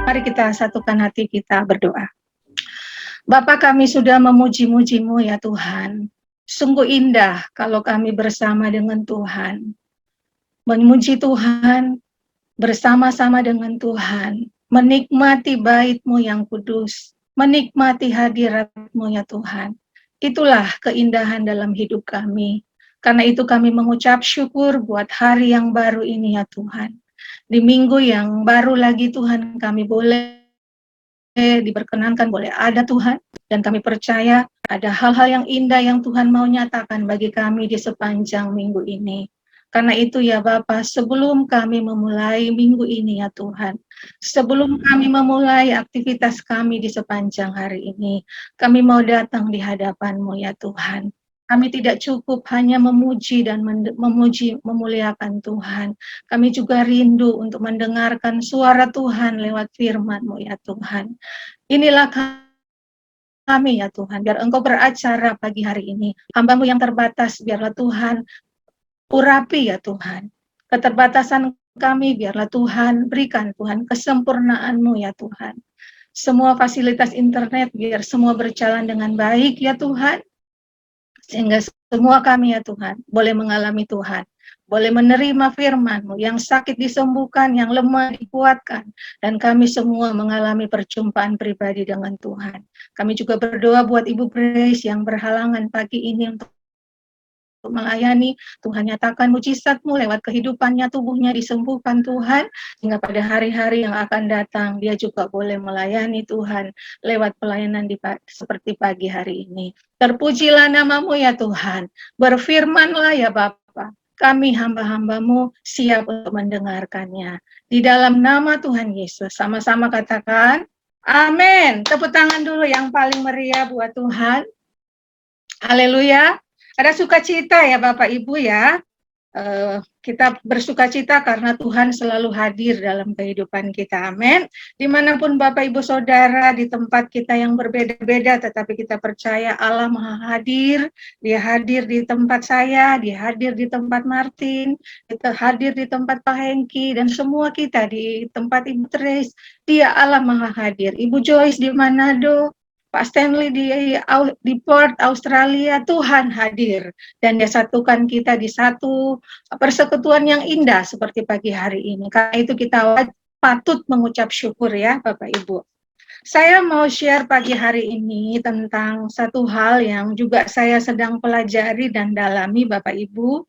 Mari kita satukan hati kita berdoa. Bapa, kami sudah memuji-muji-Mu ya Tuhan. Sungguh indah kalau kami bersama dengan Tuhan. Memuji Tuhan, bersama-sama dengan Tuhan. Menikmati bait-Mu yang kudus. Menikmati hadirat-Mu ya Tuhan. Itulah keindahan dalam hidup kami. Karena itu kami mengucap syukur buat hari yang baru ini ya Tuhan. Di minggu yang baru lagi Tuhan, kami boleh diperkenankan, boleh ada Tuhan, dan kami percaya ada hal-hal yang indah yang Tuhan mau nyatakan bagi kami di sepanjang minggu ini. Karena itu ya Bapa, sebelum kami memulai minggu ini ya Tuhan, sebelum kami memulai aktivitas kami di sepanjang hari ini, kami mau datang di hadapan-Mu ya Tuhan. Kami tidak cukup hanya memuji dan memuliakan Tuhan. Kami juga rindu untuk mendengarkan suara Tuhan lewat firman-Mu ya Tuhan. Inilah kami ya Tuhan, biar Engkau beracara pagi hari ini. Hamba-Mu yang terbatas, biarlah Tuhan urapi ya Tuhan. Keterbatasan kami, biarlah Tuhan berikan Tuhan kesempurnaan-Mu ya Tuhan. Semua fasilitas internet, biar semua berjalan dengan baik ya Tuhan. Sehingga semua kami ya Tuhan, boleh mengalami Tuhan. Boleh menerima firman-Mu, yang sakit disembuhkan, yang lemah dikuatkan, dan kami semua mengalami perjumpaan pribadi dengan Tuhan. Kami juga berdoa buat Ibu Grace yang berhalangan pagi ini untuk melayani. Tuhan nyatakan mujizat-Mu lewat kehidupannya, tubuhnya disembuhkan Tuhan, sehingga pada hari-hari yang akan datang, dia juga boleh melayani Tuhan lewat pelayanan seperti pagi hari ini. Terpujilah nama-Mu ya Tuhan, berfirmanlah ya Bapa. Kami hamba-hamba-Mu siap untuk mendengarkannya. Di dalam nama Tuhan Yesus, sama-sama katakan, amin. Tepuk tangan dulu yang paling meriah buat Tuhan. Haleluya. Ada sukacita ya Bapak Ibu ya. Kita bersukacita karena Tuhan selalu hadir dalam kehidupan kita. Amin. Dimanapun Bapak Ibu Saudara, di tempat kita yang berbeda-beda, tetapi kita percaya Allah Maha Hadir. Dia hadir di tempat saya, dia hadir di tempat Martin, dia hadir di tempat Pak Hengki, dan semua kita di tempat Ibu Trace. Dia Allah Maha Hadir. Ibu Joyce di Manado, Pak Stanley di Perth, Australia, Tuhan hadir. Dan dia satukan kita di satu persekutuan yang indah seperti pagi hari ini. Karena itu kita patut mengucap syukur ya Bapak Ibu. Saya mau share pagi hari ini tentang satu hal yang juga saya sedang pelajari dan dalami Bapak Ibu.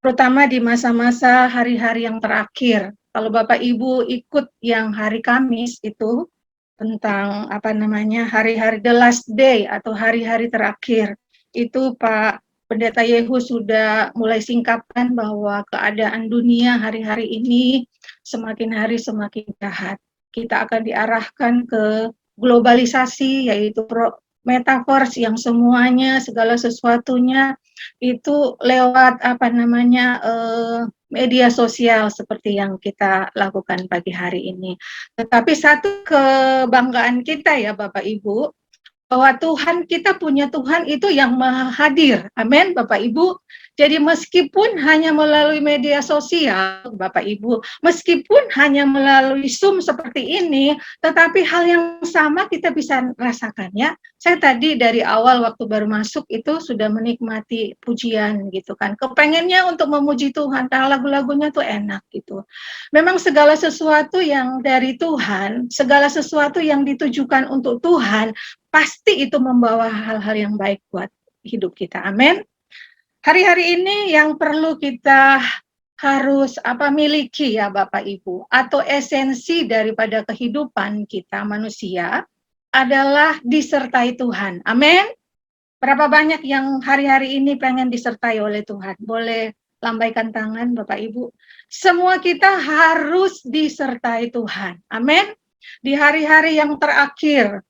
Terutama di masa-masa hari-hari yang terakhir. Kalau Bapak Ibu ikut yang hari Kamis itu, tentang hari-hari the last day atau hari-hari terakhir, itu Pak Pendeta Yehu sudah mulai singkapkan bahwa keadaan dunia hari-hari ini semakin hari semakin jahat. Kita akan diarahkan ke globalisasi, yaitu metaverse yang semuanya, segala sesuatunya itu lewat media sosial seperti yang kita lakukan pagi hari ini. Tetapi satu kebanggaan kita ya Bapak Ibu, bahwa kita punya Tuhan itu yang maha hadir. Amin Bapak Ibu. Jadi meskipun hanya melalui media sosial Bapak Ibu, meskipun hanya melalui Zoom seperti ini, tetapi hal yang sama kita bisa rasakan ya. Saya tadi dari awal waktu baru masuk itu sudah menikmati pujian gitu kan. Kepengennya untuk memuji Tuhan, karena lagu-lagunya tuh enak gitu. Memang segala sesuatu yang dari Tuhan, segala sesuatu yang ditujukan untuk Tuhan, pasti itu membawa hal-hal yang baik buat hidup kita. Amin. Hari-hari ini yang perlu kita harus miliki ya Bapak Ibu, atau esensi daripada kehidupan kita manusia adalah disertai Tuhan. Amin. Berapa banyak yang hari-hari ini pengen disertai oleh Tuhan? Boleh lambaikan tangan Bapak Ibu. Semua kita harus disertai Tuhan. Amin. Di hari-hari yang terakhir,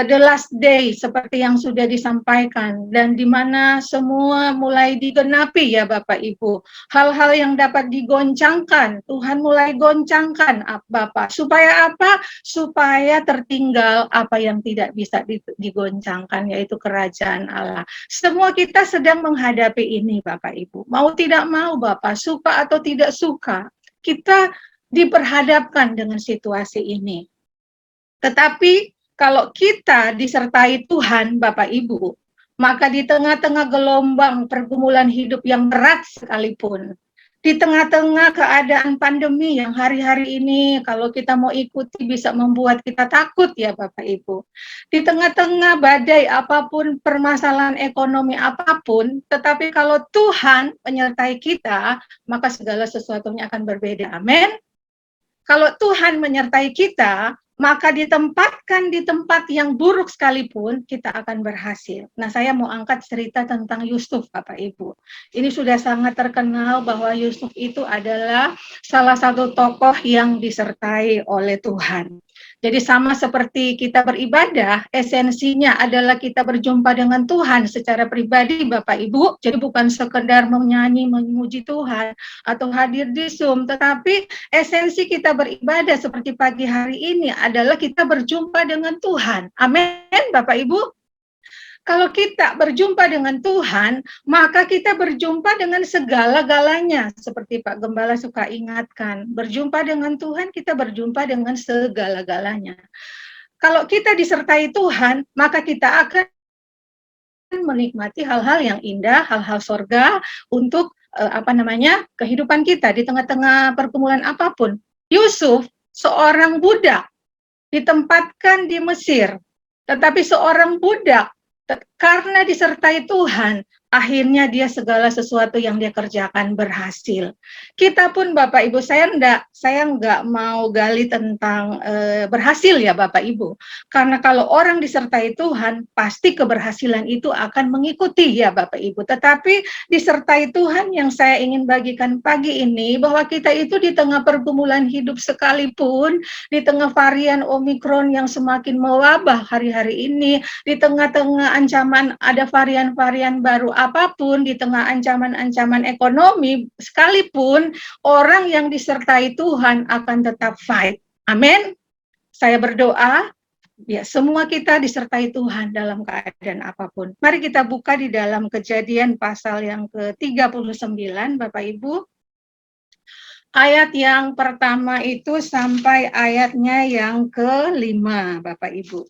the last day seperti yang sudah disampaikan, dan di mana semua mulai digenapi ya Bapak Ibu. Hal-hal yang dapat digoncangkan, Tuhan mulai goncangkan Bapak. Supaya apa? Supaya tertinggal apa yang tidak bisa digoncangkan, yaitu kerajaan Allah. Semua kita sedang menghadapi ini Bapak Ibu. Mau tidak mau Bapak, suka atau tidak suka, kita diperhadapkan dengan situasi ini. Tetapi kalau kita disertai Tuhan, Bapak Ibu, maka di tengah-tengah gelombang pergumulan hidup yang berat sekalipun, di tengah-tengah keadaan pandemi yang hari-hari ini kalau kita mau ikuti bisa membuat kita takut ya Bapak Ibu. Di tengah-tengah badai apapun, permasalahan ekonomi apapun, tetapi kalau Tuhan menyertai kita, maka segala sesuatunya akan berbeda. Amin. Kalau Tuhan menyertai kita, maka ditempatkan di tempat yang buruk sekalipun, kita akan berhasil. Nah, saya mau angkat cerita tentang Yusuf, Bapak Ibu. Ini sudah sangat terkenal bahwa Yusuf itu adalah salah satu tokoh yang disertai oleh Tuhan. Jadi sama seperti kita beribadah, esensinya adalah kita berjumpa dengan Tuhan secara pribadi, Bapak Ibu. Jadi bukan sekedar menyanyi, memuji Tuhan, atau hadir di Zoom, tetapi esensi kita beribadah seperti pagi hari ini adalah kita berjumpa dengan Tuhan. Amin, Bapak Ibu. Kalau kita berjumpa dengan Tuhan, maka kita berjumpa dengan segala-galanya. Seperti Pak Gembala suka ingatkan, berjumpa dengan Tuhan, kita berjumpa dengan segala-galanya. Kalau kita disertai Tuhan, maka kita akan menikmati hal-hal yang indah, hal-hal sorga untuk kehidupan kita di tengah-tengah pergumulan apapun. Yusuf, seorang budak, ditempatkan di Mesir, tetapi seorang budak karena disertai Tuhan, akhirnya dia segala sesuatu yang dia kerjakan berhasil. Kita pun Bapak Ibu, saya enggak mau gali tentang berhasil ya Bapak Ibu. Karena kalau orang disertai Tuhan, pasti keberhasilan itu akan mengikuti ya Bapak Ibu. Tetapi disertai Tuhan yang saya ingin bagikan pagi ini, bahwa kita itu di tengah pergumulan hidup sekalipun, di tengah varian Omikron yang semakin mewabah hari-hari ini, di tengah-tengah ancaman ada varian-varian baru apapun, di tengah ancaman-ancaman ekonomi sekalipun, orang yang disertai Tuhan akan tetap fight. Amin. Saya berdoa ya semua kita disertai Tuhan dalam keadaan apapun. Mari kita buka di dalam Kejadian pasal yang ke-39 Bapak Ibu. Ayat yang pertama itu sampai ayatnya yang ke-5 Bapak Ibu.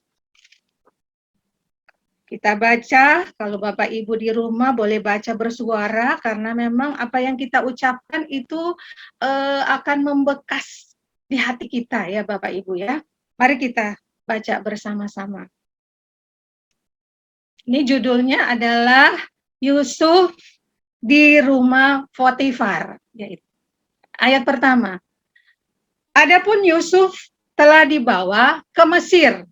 Kita baca, kalau Bapak Ibu di rumah boleh baca bersuara, karena memang apa yang kita ucapkan itu akan membekas di hati kita ya Bapak Ibu ya. Mari kita baca bersama-sama. Ini judulnya adalah Yusuf di rumah Potifar. Ayat pertama. Adapun Yusuf telah dibawa ke Mesir.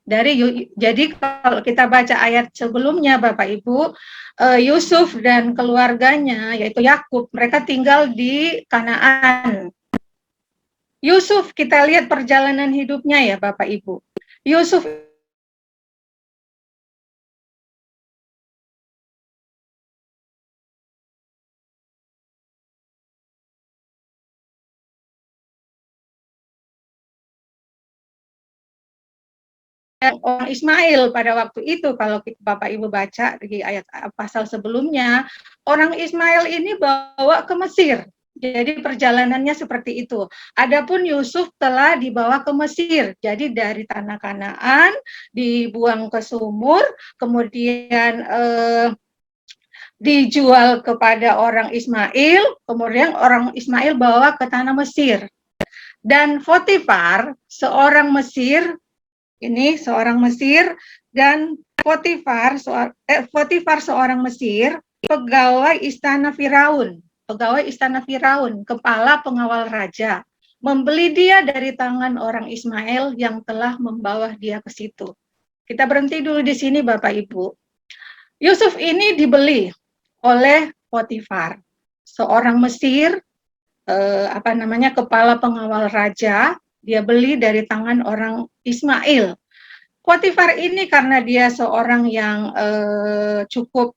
Jadi kalau kita baca ayat sebelumnya Bapak Ibu, Yusuf dan keluarganya yaitu Yakub, mereka tinggal di Kanaan. Yusuf, kita lihat perjalanan hidupnya ya Bapak Ibu. Yusuf orang Ismail pada waktu itu, kalau Bapak Ibu baca di ayat pasal sebelumnya, orang Ismail ini bawa ke Mesir. Jadi perjalanannya seperti itu. Adapun Yusuf telah dibawa ke Mesir. Jadi dari tanah Kanaan dibuang ke sumur, kemudian dijual kepada orang Ismail, kemudian orang Ismail bawa ke tanah Mesir. Dan Potifar, seorang Mesir, ini seorang Mesir, dan Potifar seorang Mesir, pegawai istana Firaun, kepala pengawal raja, membeli dia dari tangan orang Ismail yang telah membawa dia ke situ. Kita berhenti dulu di sini Bapak Ibu. Yusuf ini dibeli oleh Potifar, seorang Mesir, kepala pengawal raja. Dia beli dari tangan orang Ismail. Potifar ini karena dia seorang yang cukup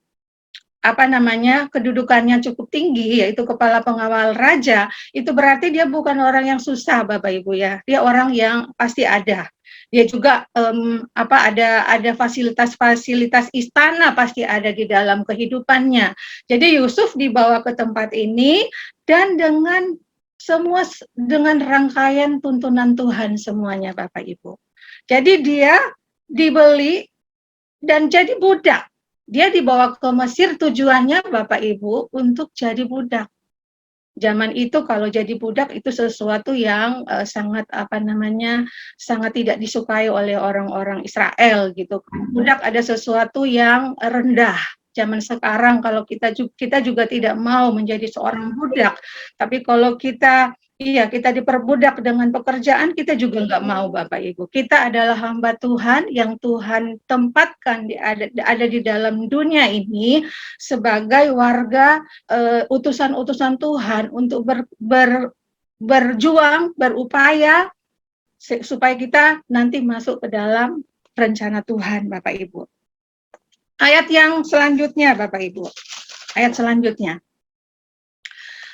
kedudukannya cukup tinggi, yaitu kepala pengawal raja, itu berarti dia bukan orang yang susah Bapak Ibu ya. Dia orang yang pasti ada. Dia juga ada fasilitas-fasilitas istana pasti ada di dalam kehidupannya. Jadi Yusuf dibawa ke tempat ini dan dengan semua dengan rangkaian tuntunan Tuhan semuanya, Bapak Ibu. Jadi dia dibeli dan jadi budak. Dia dibawa ke Mesir tujuannya Bapak Ibu untuk jadi budak. Zaman itu kalau jadi budak itu sesuatu yang sangat sangat tidak disukai oleh orang-orang Israel gitu. Budak ada sesuatu yang rendah. Zaman sekarang kalau kita juga tidak mau menjadi seorang budak, tapi kalau kita diperbudak dengan pekerjaan, kita juga nggak mau, Bapak Ibu. Kita adalah hamba Tuhan yang Tuhan tempatkan ada di dalam dunia ini sebagai warga utusan-utusan Tuhan untuk berjuang, berupaya supaya kita nanti masuk ke dalam rencana Tuhan, Bapak Ibu. Ayat yang selanjutnya, Bapak Ibu. Ayat selanjutnya.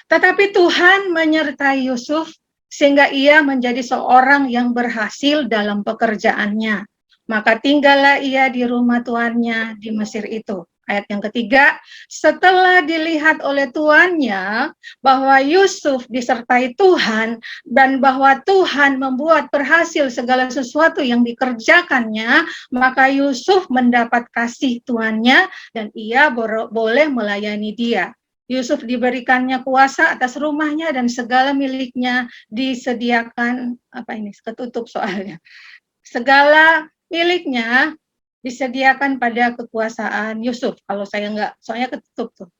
Tetapi Tuhan menyertai Yusuf sehingga ia menjadi seorang yang berhasil dalam pekerjaannya. Maka tinggallah ia di rumah tuannya di Mesir itu. Ayat yang ketiga, setelah dilihat oleh tuannya bahwa Yusuf disertai Tuhan dan bahwa Tuhan membuat berhasil segala sesuatu yang dikerjakannya, maka Yusuf mendapat kasih tuannya dan ia boleh melayani dia. Yusuf diberikannya kuasa atas rumahnya dan segala miliknya disediakan, ketutup soalnya. Segala miliknya disediakan pada kekuasaan Yusuf. Kalau saya enggak, soalnya ketutup tuh.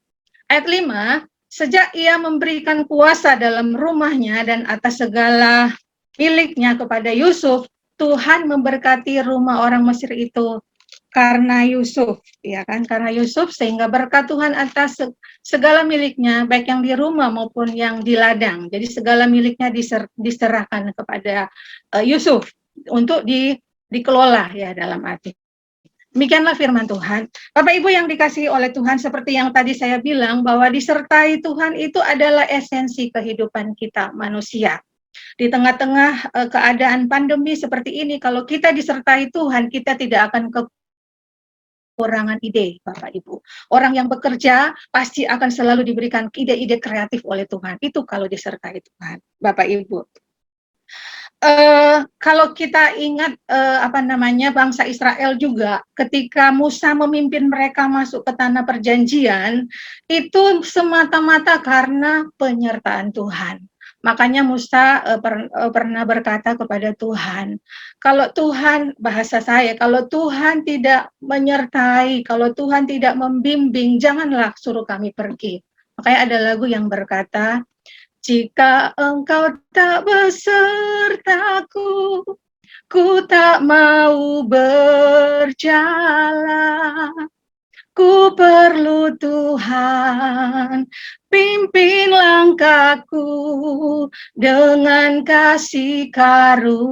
Ayat 5, sejak ia memberikan kuasa dalam rumahnya dan atas segala miliknya kepada Yusuf, Tuhan memberkati rumah orang Mesir itu karena Yusuf, ya kan? Karena Yusuf sehingga berkat Tuhan atas segala miliknya, baik yang di rumah maupun yang di ladang. Jadi segala miliknya diserahkan kepada Yusuf untuk dikelola ya dalam arti. Demikianlah firman Tuhan. Bapak Ibu yang dikasihi oleh Tuhan, seperti yang tadi saya bilang bahwa disertai Tuhan itu adalah esensi kehidupan kita manusia. Di tengah-tengah keadaan pandemi seperti ini, kalau kita disertai Tuhan, kita tidak akan kekurangan ide, Bapak Ibu. Orang yang bekerja pasti akan selalu diberikan ide-ide kreatif oleh Tuhan. Itu kalau disertai Tuhan, Bapak Ibu. Kalau kita ingat bangsa Israel juga ketika Musa memimpin mereka masuk ke tanah perjanjian, itu semata-mata karena penyertaan Tuhan. Makanya Musa pernah berkata kepada Tuhan, kalau Tuhan, bahasa saya, kalau Tuhan tidak menyertai, kalau Tuhan tidak membimbing, janganlah suruh kami pergi. Makanya ada lagu yang berkata, jika engkau tak besertaku, ku tak mau berjalan. Ku perlu Tuhan, pimpin langkahku dengan kasih karunia-Mu.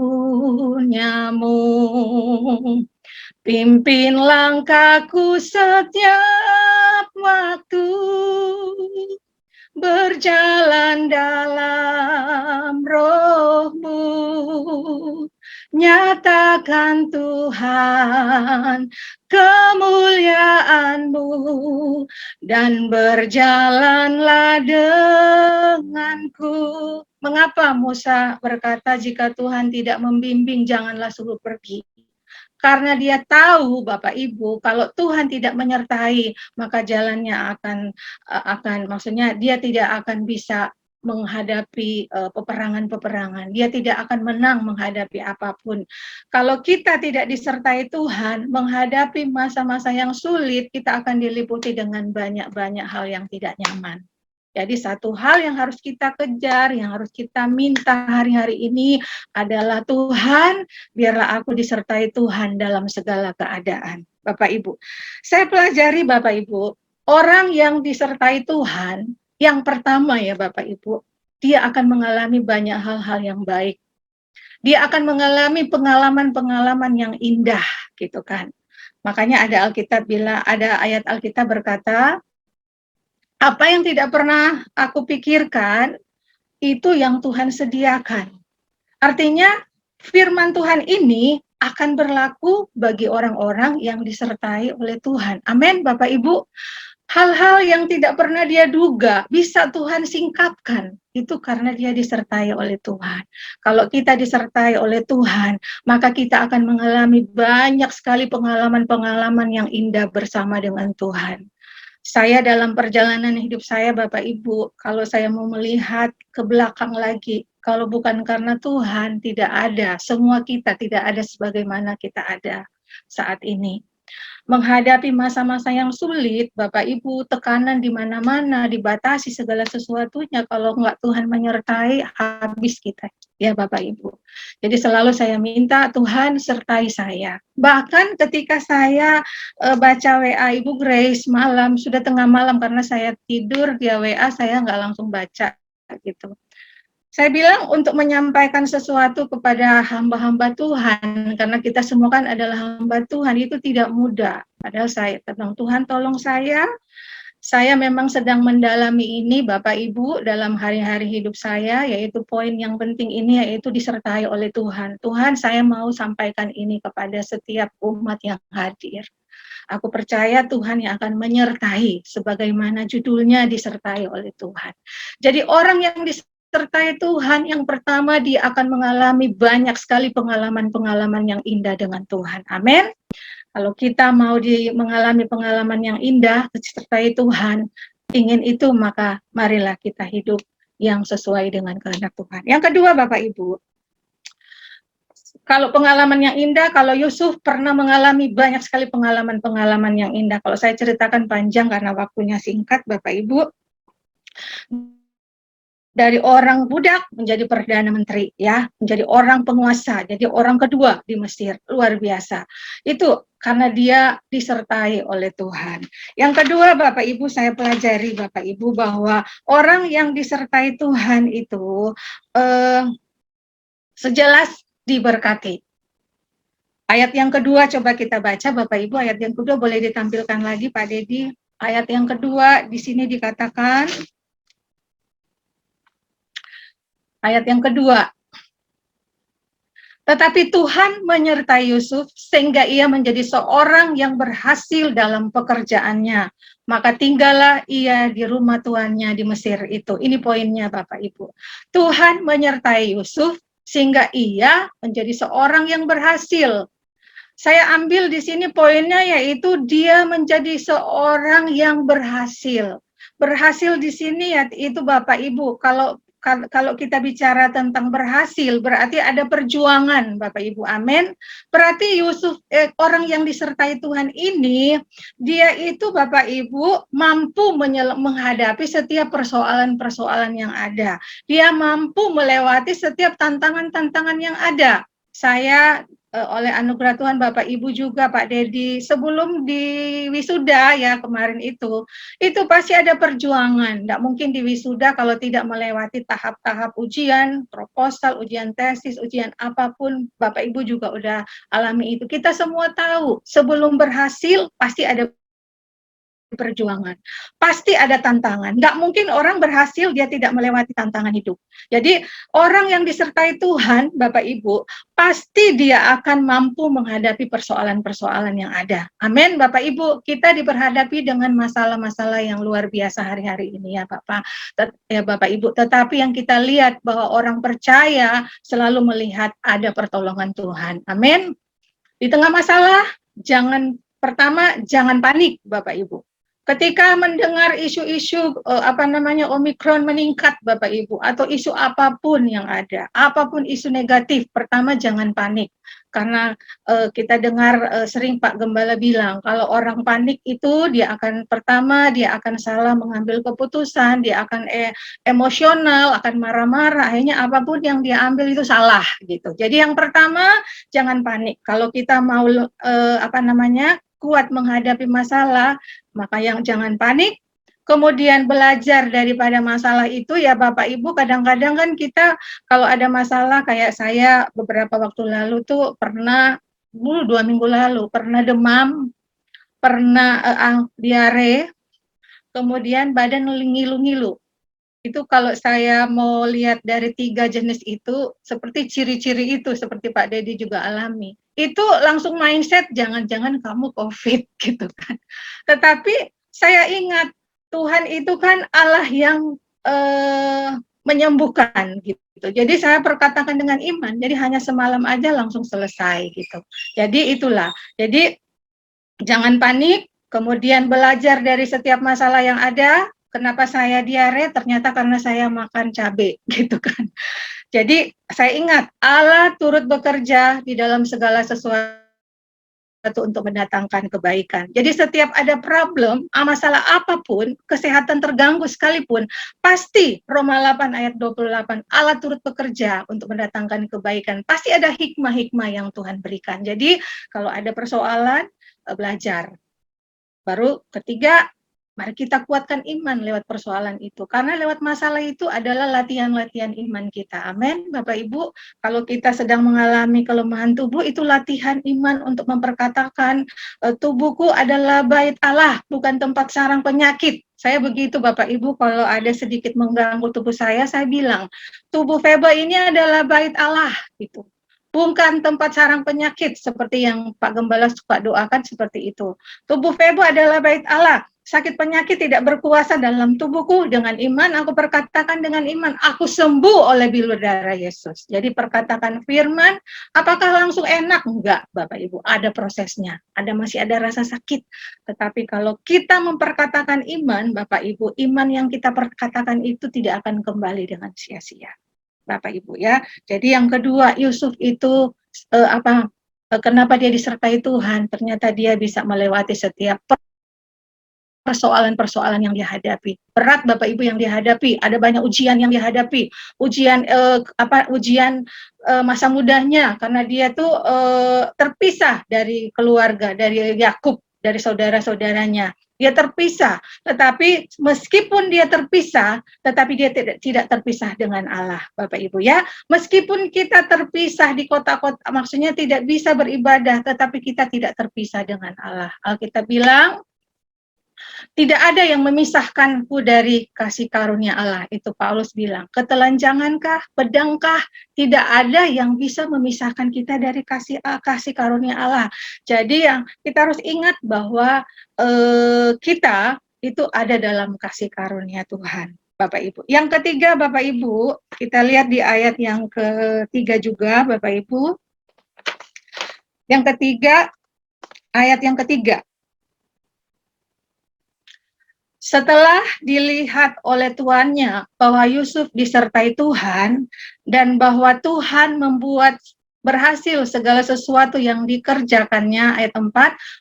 Pimpin langkahku setiap waktu, berjalan dalam Roh-Mu, nyatakan Tuhan kemuliaan-Mu, dan berjalanlah denganku. Mengapa Musa berkata jika Tuhan tidak membimbing janganlah suruh pergi? Karena dia tahu, Bapak Ibu, kalau Tuhan tidak menyertai, maka jalannya maksudnya dia tidak akan bisa menghadapi peperangan-peperangan. Dia tidak akan menang menghadapi apapun. Kalau kita tidak disertai Tuhan, menghadapi masa-masa yang sulit, kita akan diliputi dengan banyak-banyak hal yang tidak nyaman. Jadi satu hal yang harus kita kejar, yang harus kita minta hari-hari ini adalah Tuhan, biarlah aku disertai Tuhan dalam segala keadaan. Bapak Ibu, saya pelajari Bapak Ibu, orang yang disertai Tuhan, yang pertama ya Bapak Ibu, dia akan mengalami banyak hal-hal yang baik. Dia akan mengalami pengalaman-pengalaman yang indah, gitu kan. Makanya ada ayat Alkitab berkata, apa yang tidak pernah aku pikirkan, itu yang Tuhan sediakan. Artinya, firman Tuhan ini akan berlaku bagi orang-orang yang disertai oleh Tuhan. Amin, Bapak Ibu. hal-hal yang tidak pernah dia duga bisa Tuhan singkapkan. Itu karena dia disertai oleh Tuhan. Kalau kita disertai oleh Tuhan, maka kita akan mengalami banyak sekali pengalaman-pengalaman yang indah bersama dengan Tuhan. Saya dalam perjalanan hidup saya, Bapak Ibu, kalau saya mau melihat ke belakang lagi, kalau bukan karena Tuhan, tidak ada. Semua kita tidak ada sebagaimana kita ada saat ini. Menghadapi masa-masa yang sulit, Bapak Ibu, tekanan di mana-mana, dibatasi segala sesuatunya, kalau enggak Tuhan menyertai, habis kita, ya Bapak Ibu. Jadi selalu saya minta Tuhan sertai saya. Bahkan ketika saya baca WA Ibu Grace malam, sudah tengah malam karena saya tidur, dia WA, saya nggak langsung baca gitu. Saya bilang untuk menyampaikan sesuatu kepada hamba-hamba Tuhan, karena kita semua kan adalah hamba Tuhan, itu tidak mudah. Padahal saya tenang, Tuhan tolong saya memang sedang mendalami ini Bapak Ibu dalam hari-hari hidup saya, yaitu poin yang penting ini yaitu disertai oleh Tuhan. Tuhan, saya mau sampaikan ini kepada setiap umat yang hadir. Aku percaya Tuhan yang akan menyertai, sebagaimana judulnya disertai oleh Tuhan. Jadi orang yang disertai Tuhan, yang pertama dia akan mengalami banyak sekali pengalaman-pengalaman yang indah dengan Tuhan. Amin. Kalau kita mau mengalami pengalaman yang indah, disertai Tuhan, ingin itu, maka marilah kita hidup yang sesuai dengan kehendak Tuhan. Yang kedua, Bapak Ibu, kalau pengalaman yang indah, kalau Yusuf pernah mengalami banyak sekali pengalaman-pengalaman yang indah. Kalau saya ceritakan panjang karena waktunya singkat, Bapak Ibu. Dari orang budak menjadi perdana menteri, ya, menjadi orang penguasa, jadi orang kedua di Mesir, luar biasa. Itu karena dia disertai oleh Tuhan. Yang kedua, Bapak Ibu, saya pelajari Bapak Ibu bahwa orang yang disertai Tuhan itu sejelas diberkati. Ayat yang kedua coba kita baca, Bapak Ibu, ayat yang kedua boleh ditampilkan lagi Pak Dedi. Ayat yang kedua di sini dikatakan, ayat yang kedua, tetapi Tuhan menyertai Yusuf sehingga ia menjadi seorang yang berhasil dalam pekerjaannya. Maka tinggallah ia di rumah tuannya di Mesir itu. Ini poinnya Bapak Ibu. Tuhan menyertai Yusuf sehingga ia menjadi seorang yang berhasil. Saya ambil di sini poinnya yaitu dia menjadi seorang yang berhasil. Berhasil di sini ya itu Bapak Ibu, kalau kita bicara tentang berhasil, berarti ada perjuangan, Bapak Ibu, amin. Berarti Yusuf, orang yang disertai Tuhan ini, dia itu Bapak Ibu mampu menghadapi setiap persoalan-persoalan yang ada. Dia mampu melewati setiap tantangan-tantangan yang ada. Saya oleh anugerah Tuhan Bapak Ibu juga Pak Dedi sebelum di wisuda ya kemarin itu pasti ada perjuangan. Tidak mungkin di wisuda kalau tidak melewati tahap-tahap ujian, proposal, ujian tesis, ujian apapun. Bapak Ibu juga udah alami itu. Kita semua tahu sebelum berhasil pasti ada perjuangan. Pasti ada tantangan. Nggak mungkin orang berhasil dia tidak melewati tantangan hidup. Jadi orang yang disertai Tuhan, Bapak Ibu, pasti dia akan mampu menghadapi persoalan-persoalan yang ada. Amin, Bapak Ibu. Kita diperhadapi dengan masalah-masalah yang luar biasa hari-hari ini ya Bapak. Ya Bapak Ibu. Tetapi yang kita lihat bahwa orang percaya selalu melihat ada pertolongan Tuhan. Amin. Di tengah masalah, jangan panik Bapak Ibu. Ketika mendengar isu-isu Omikron meningkat Bapak Ibu atau isu apapun yang ada, apapun isu negatif, pertama jangan panik. Karena kita dengar sering Pak Gembala bilang kalau orang panik itu dia akan salah mengambil keputusan, dia akan emosional, akan marah-marah, akhirnya apapun yang dia ambil itu salah gitu. Jadi yang pertama jangan panik. Kalau kita mau kuat menghadapi masalah, maka yang jangan panik, kemudian belajar daripada masalah itu ya Bapak Ibu. Kadang-kadang kan kita kalau ada masalah kayak saya beberapa waktu lalu tuh pernah 2 minggu lalu pernah demam, pernah diare, kemudian badan ngilu-ngilu. Itu kalau saya mau lihat dari 3 jenis itu, seperti ciri-ciri itu, seperti Pak Dedi juga alami. Itu langsung mindset, jangan-jangan kamu COVID, gitu kan. Tetapi saya ingat Tuhan itu kan Allah yang menyembuhkan gitu. Jadi saya perkatakan dengan iman. Jadi hanya semalam aja langsung selesai gitu. Jadi itulah. Jadi jangan panik, kemudian belajar dari setiap masalah yang ada. Kenapa saya diare? Ternyata karena saya makan cabai gitu kan. Jadi saya ingat Allah turut bekerja di dalam segala sesuatu untuk mendatangkan kebaikan. Jadi setiap ada problem, masalah apapun, kesehatan terganggu sekalipun, pasti Roma 8 ayat 28, Allah turut bekerja untuk mendatangkan kebaikan. Pasti ada hikmah-hikmah yang Tuhan berikan. Jadi kalau ada persoalan, belajar. Baru ketiga, mari kita kuatkan iman lewat persoalan itu. Karena lewat masalah itu adalah latihan-latihan iman kita. Amin, Bapak Ibu. Kalau kita sedang mengalami kelemahan tubuh, itu latihan iman untuk memperkatakan, tubuhku adalah bait Allah, bukan tempat sarang penyakit. Saya begitu Bapak Ibu, kalau ada sedikit mengganggu tubuh saya bilang, tubuh Feba ini adalah bait Allah, gitu. Bukan tempat sarang penyakit, seperti yang Pak Gembala suka doakan seperti itu. Tubuh Febo adalah bait Allah. Sakit penyakit tidak berkuasa dalam tubuhku. Dengan iman, aku perkatakan dengan iman, aku sembuh oleh bilur darah Yesus. Jadi perkatakan firman, apakah langsung enak? Enggak, Bapak Ibu. Ada prosesnya. Masih ada rasa sakit. Tetapi kalau kita memperkatakan iman, Bapak Ibu, iman yang kita perkatakan itu tidak akan kembali dengan sia-sia. Bapak Ibu ya. Jadi yang kedua, Yusuf itu kenapa dia disertai Tuhan? Ternyata dia bisa melewati setiap persoalan-persoalan yang dihadapi. Berat Bapak Ibu yang dihadapi, ada banyak ujian yang dihadapi. Ujian masa mudanya karena dia tuh terpisah dari keluarga, dari Yakub, dari saudara-saudaranya. Dia terpisah, tetapi meskipun dia terpisah, tetapi dia tidak terpisah dengan Allah, Bapak Ibu ya. Meskipun kita terpisah di kota-kota, maksudnya tidak bisa beribadah, tetapi kita tidak terpisah dengan Allah. Alkitab bilang, tidak ada yang memisahkanku dari kasih karunia Allah. Itu Paulus bilang, ketelanjangankah, pedangkah, tidak ada yang bisa memisahkan kita dari kasih karunia Allah. Jadi yang kita harus ingat bahwa kita itu ada dalam kasih karunia Tuhan, Bapak Ibu. Yang ketiga, Bapak Ibu, kita lihat di ayat yang ketiga juga, Bapak Ibu. Yang ketiga, ayat yang ketiga. Setelah dilihat oleh tuannya bahwa Yusuf disertai Tuhan dan bahwa Tuhan membuat berhasil segala sesuatu yang dikerjakannya, ayat 4,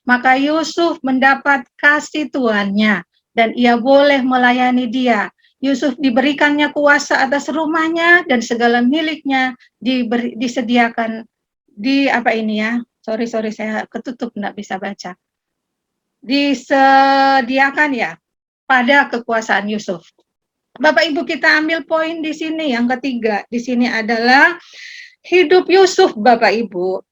maka Yusuf mendapat kasih tuannya dan ia boleh melayani dia. Yusuf diberikannya kuasa atas rumahnya dan segala miliknya disediakan sorry saya ketutup nggak bisa baca. Disediakan ya pada kekuasaan Yusuf. Bapak Ibu, kita ambil poin di sini yang ketiga. Di sini adalah hidup Yusuf, Bapak Ibu.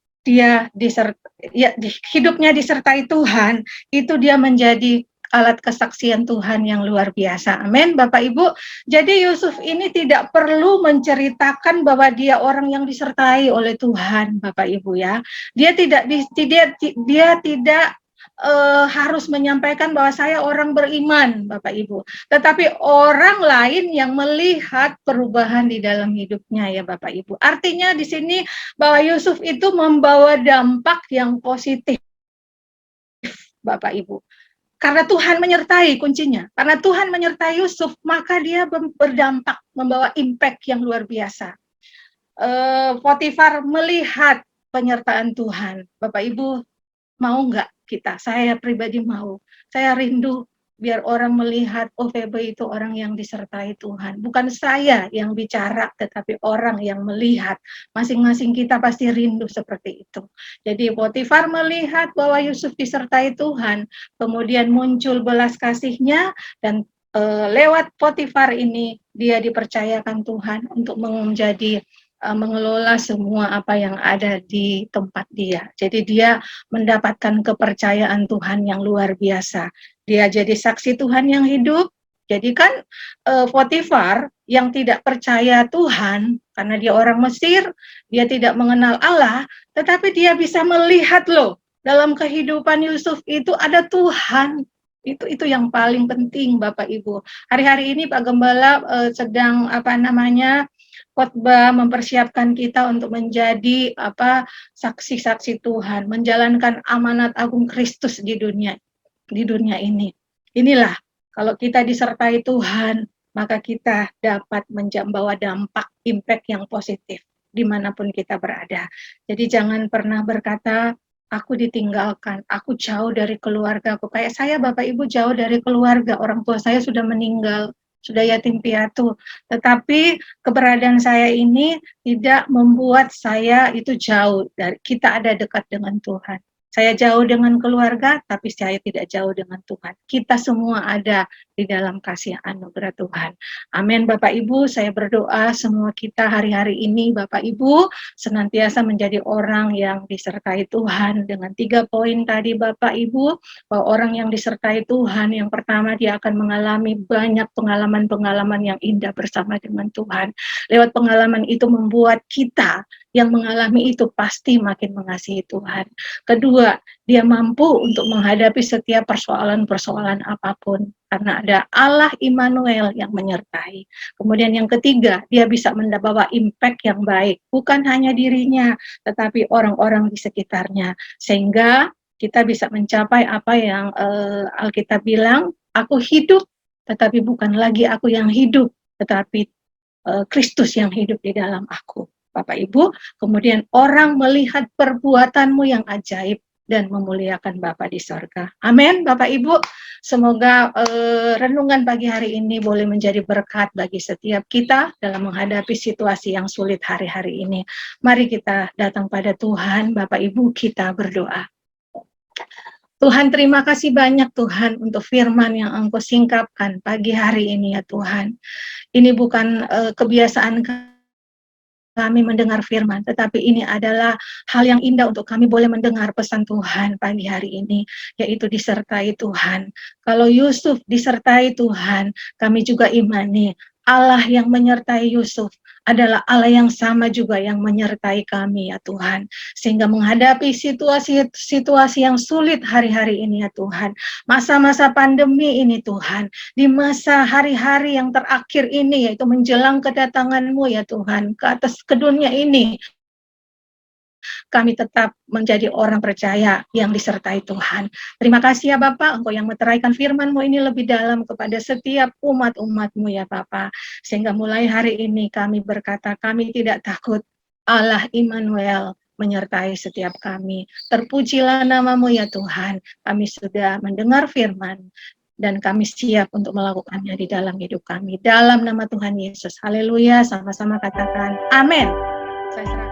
Hidupnya disertai Tuhan, itu dia menjadi alat kesaksian Tuhan yang luar biasa. Amin, Bapak Ibu. Jadi Yusuf ini tidak perlu menceritakan bahwa dia orang yang disertai oleh Tuhan, Bapak Ibu ya. Dia tidak harus menyampaikan bahwa saya orang beriman, Bapak Ibu. Tetapi orang lain yang melihat perubahan di dalam hidupnya ya Bapak Ibu. Artinya di sini bahwa Yusuf itu membawa dampak yang positif, Bapak Ibu. Karena Tuhan menyertai kuncinya. Karena Tuhan menyertai Yusuf, maka dia berdampak, membawa impact yang luar biasa. Potifar melihat penyertaan Tuhan. Bapak Ibu, mau nggak kita? Saya pribadi mau. Saya rindu biar orang melihat, oh Febe itu orang yang disertai Tuhan. Bukan saya yang bicara, tetapi orang yang melihat. Masing-masing kita pasti rindu seperti itu. Jadi Potifar melihat bahwa Yusuf disertai Tuhan, kemudian muncul belas kasihnya, dan lewat Potifar ini, dia dipercayakan Tuhan untuk menjadi mengelola semua apa yang ada di tempat dia. Jadi dia mendapatkan kepercayaan Tuhan yang luar biasa. Dia jadi saksi Tuhan yang hidup. Jadi kan Potifar yang tidak percaya Tuhan, karena dia orang Mesir, dia tidak mengenal Allah, tetapi dia bisa melihat loh, dalam kehidupan Yusuf itu ada Tuhan. Itu yang paling penting Bapak Ibu. Hari-hari ini Pak Gembala sedang khotbah mempersiapkan kita untuk menjadi saksi-saksi Tuhan, menjalankan amanat agung Kristus di dunia ini. Inilah kalau kita disertai Tuhan, maka kita dapat membawa dampak impact yang positif dimanapun kita berada. Jadi jangan pernah berkata, aku ditinggalkan, aku jauh dari keluarga. Kayak saya Bapak Ibu jauh dari keluarga, orang tua saya sudah meninggal, sudah yatim piatu. Tetapi keberadaan saya ini tidak membuat saya itu jauh dari kita ada dekat dengan Tuhan. Saya jauh dengan keluarga, tapi saya tidak jauh dengan Tuhan. Kita semua ada di dalam kasih anugerah Tuhan. Amin Bapak Ibu, saya berdoa semua kita hari-hari ini Bapak Ibu senantiasa menjadi orang yang disertai Tuhan dengan 3 poin tadi Bapak Ibu, bahwa orang yang disertai Tuhan yang pertama dia akan mengalami banyak pengalaman-pengalaman yang indah bersama dengan Tuhan. Lewat pengalaman itu membuat kita yang mengalami itu pasti makin mengasihi Tuhan. Kedua, dia mampu untuk menghadapi setiap persoalan-persoalan apapun karena ada Allah Immanuel yang menyertai. Kemudian yang ketiga, dia bisa membawa impact yang baik, bukan hanya dirinya, tetapi orang-orang di sekitarnya. Sehingga kita bisa mencapai apa yang Alkitab bilang, aku hidup, tetapi bukan lagi aku yang hidup, tetapi Kristus yang hidup di dalam aku. Bapak Ibu, kemudian orang melihat perbuatanmu yang ajaib dan memuliakan Bapa di sorga. Amin, Bapak Ibu. Semoga renungan pagi hari ini boleh menjadi berkat bagi setiap kita dalam menghadapi situasi yang sulit hari-hari ini. Mari kita datang pada Tuhan, Bapak Ibu, kita berdoa. Tuhan, terima kasih banyak Tuhan untuk firman yang Engkau singkapkan pagi hari ini ya Tuhan. Ini bukan kebiasaan kami mendengar firman, tetapi ini adalah hal yang indah untuk kami boleh mendengar pesan Tuhan pagi hari ini, yaitu disertai Tuhan. Kalau Yusuf disertai Tuhan, kami juga imani Allah yang menyertai Yusuf adalah Allah yang sama juga yang menyertai kami ya Tuhan. Sehingga menghadapi situasi-situasi yang sulit hari-hari ini ya Tuhan, masa-masa pandemi ini Tuhan, di masa hari-hari yang terakhir ini yaitu menjelang kedatangan-Mu ya Tuhan ke dunia ini, kami tetap menjadi orang percaya yang disertai Tuhan. Terima kasih ya Bapak, Engkau yang meteraikan firman-Mu ini lebih dalam kepada setiap umat-umat-Mu ya Bapak. Sehingga mulai hari ini kami berkata, kami tidak takut, Allah Immanuel menyertai setiap kami. Terpujilah nama-Mu ya Tuhan, kami sudah mendengar firman, dan kami siap untuk melakukannya di dalam hidup kami. Dalam nama Tuhan Yesus, haleluya, sama-sama katakan, amin. Saya